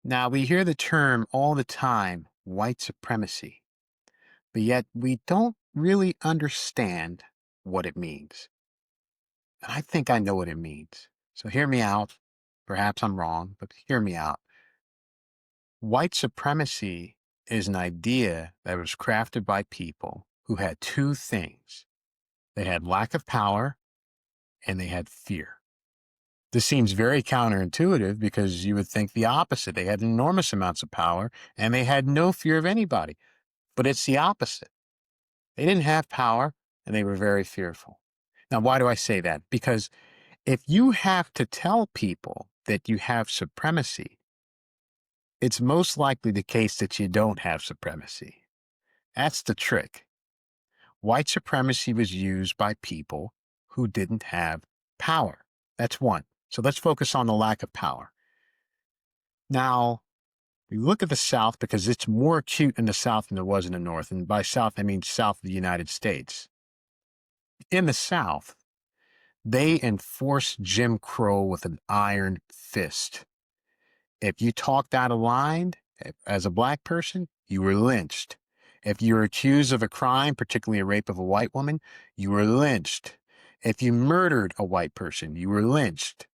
Now, we hear the term all the time, white supremacy, but yet we don't really understand what it means. And I think I know what it means. So hear me out. Perhaps I'm wrong, but hear me out. White supremacy is an idea that was crafted by people who had two things. They had lack of power and they had fear. This seems very counterintuitive because you would think the opposite. They had enormous amounts of power and they had no fear of anybody. But it's the opposite. They didn't have power and they were very fearful. Now, why do I say that? Because if you have to tell people that you have supremacy, it's most likely the case that you don't have supremacy. That's the trick. White supremacy was used by people who didn't have power. That's one. So let's focus on the lack of power. Now, we look at the South because it's more acute in the South than it was in the North. And by South, I mean South of the United States. In the South, they enforced Jim Crow with an iron fist. If you talked out of line as a black person, you were lynched. If you were accused of a crime, particularly a rape of a white woman, you were lynched. If you murdered a white person, you were lynched.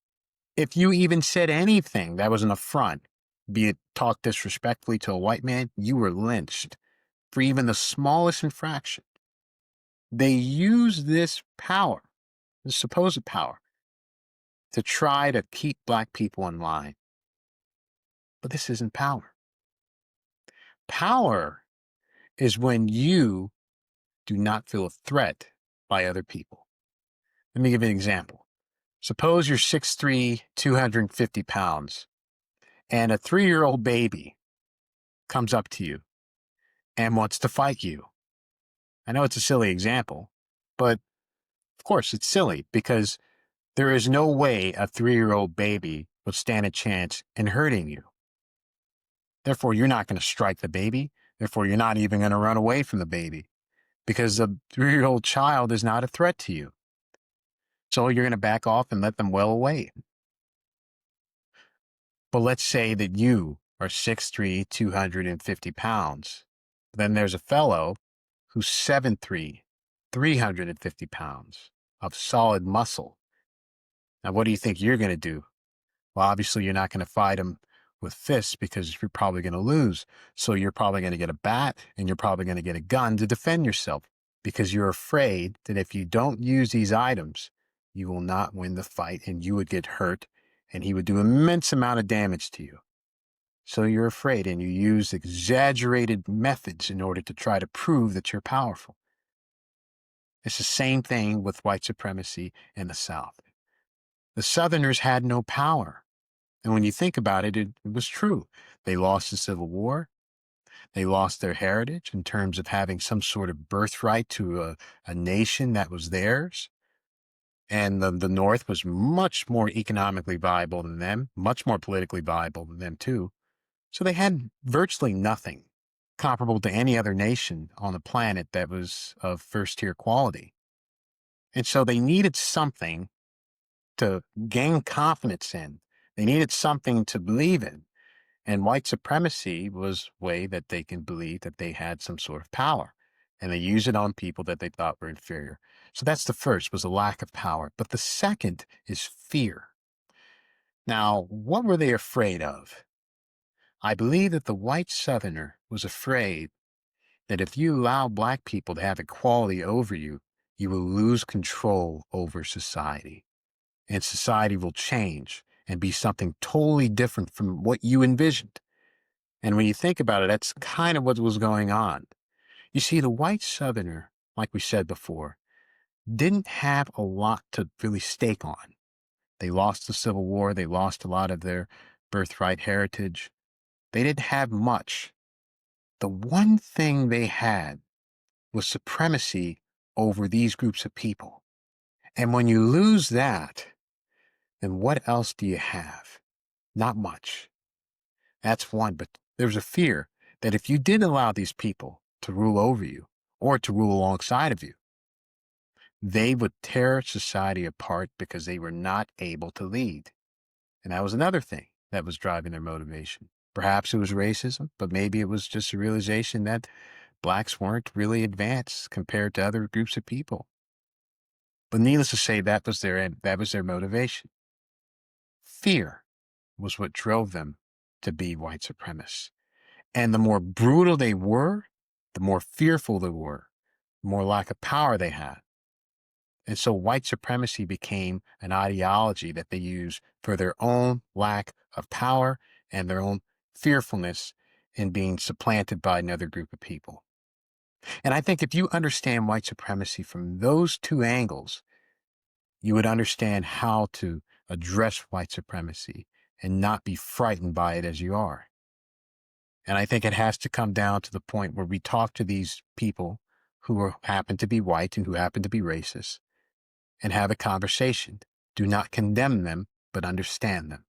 If you even said anything that was an affront, be it talk disrespectfully to a white man, you were lynched for even the smallest infraction. They use this power, this supposed power, to try to keep black people in line. But this isn't power. Power is when you do not feel a threat by other people. Let me give you an example. Suppose you're 6'3", 250 pounds, and a 3-year-old baby comes up to you and wants to fight you. I know it's a silly example, but of course it's silly because there is no way a 3-year-old baby would stand a chance in hurting you. Therefore, you're not going to strike the baby. Therefore, you're not even going to run away from the baby because the 3-year-old child is not a threat to you. So you're going to back off and let them well away. But let's say that you are 6'3", 250 pounds. Then there's a fellow who's 7'3", 350 pounds of solid muscle. Now, what do you think you're going to do? Well, obviously, you're not going to fight him with fists because you're probably going to lose. So you're probably going to get a bat and you're probably going to get a gun to defend yourself because you're afraid that if you don't use these items, you will not win the fight and you would get hurt and he would do immense amount of damage to you. So you're afraid and you use exaggerated methods in order to try to prove that you're powerful. It's the same thing with white supremacy in the South. The Southerners had no power. And when you think about it, it was true. They lost the Civil War. They lost their heritage in terms of having some sort of birthright to a nation that was theirs. And the North was much more economically viable than them, much more politically viable than them too. So they had virtually nothing comparable to any other nation on the planet that was of first-tier quality. And so they needed something to gain confidence in. They needed something to believe in. And white supremacy was a way that they can believe that they had some sort of power. And they use it on people that they thought were inferior. So that's the first, was a lack of power. But the second is fear. Now, what were they afraid of? I believe that the white Southerner was afraid that if you allow black people to have equality over you, you will lose control over society. And society will change and be something totally different from what you envisioned. And when you think about it, that's kind of what was going on. You see, the white Southerner, like we said before, didn't have a lot to really stake on. They lost the Civil War. They lost a lot of their birthright heritage. They didn't have much. The one thing they had was supremacy over these groups of people. And when you lose that, then what else do you have? Not much. That's one, but there's a fear that if you did allow these people to rule over you or to rule alongside of you, they would tear society apart because they were not able to lead. And that was another thing that was driving their motivation. Perhaps it was racism, but maybe it was just a realization that blacks weren't really advanced compared to other groups of people. But needless to say, that was their motivation. Fear was what drove them to be white supremacists. And the more brutal they were, the more fearful they were, the more lack of power they had. And so white supremacy became an ideology that they use for their own lack of power and their own fearfulness in being supplanted by another group of people. And I think if you understand white supremacy from those two angles, you would understand how to address white supremacy and not be frightened by it as you are. And I think it has to come down to the point where we talk to these people happen to be white and who happen to be racist and have a conversation. Do not condemn them, but understand them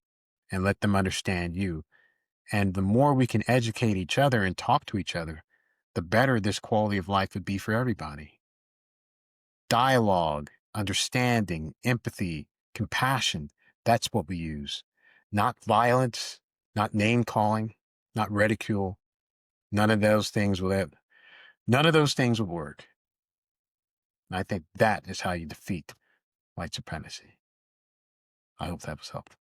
and let them understand you. And the more we can educate each other and talk to each other, the better this quality of life would be for everybody. Dialogue, understanding, empathy, compassion, that's what we use. Not violence, not name calling, not ridicule. None of those things none of those things will work. And I think that is how you defeat white supremacy. I hope that was helpful.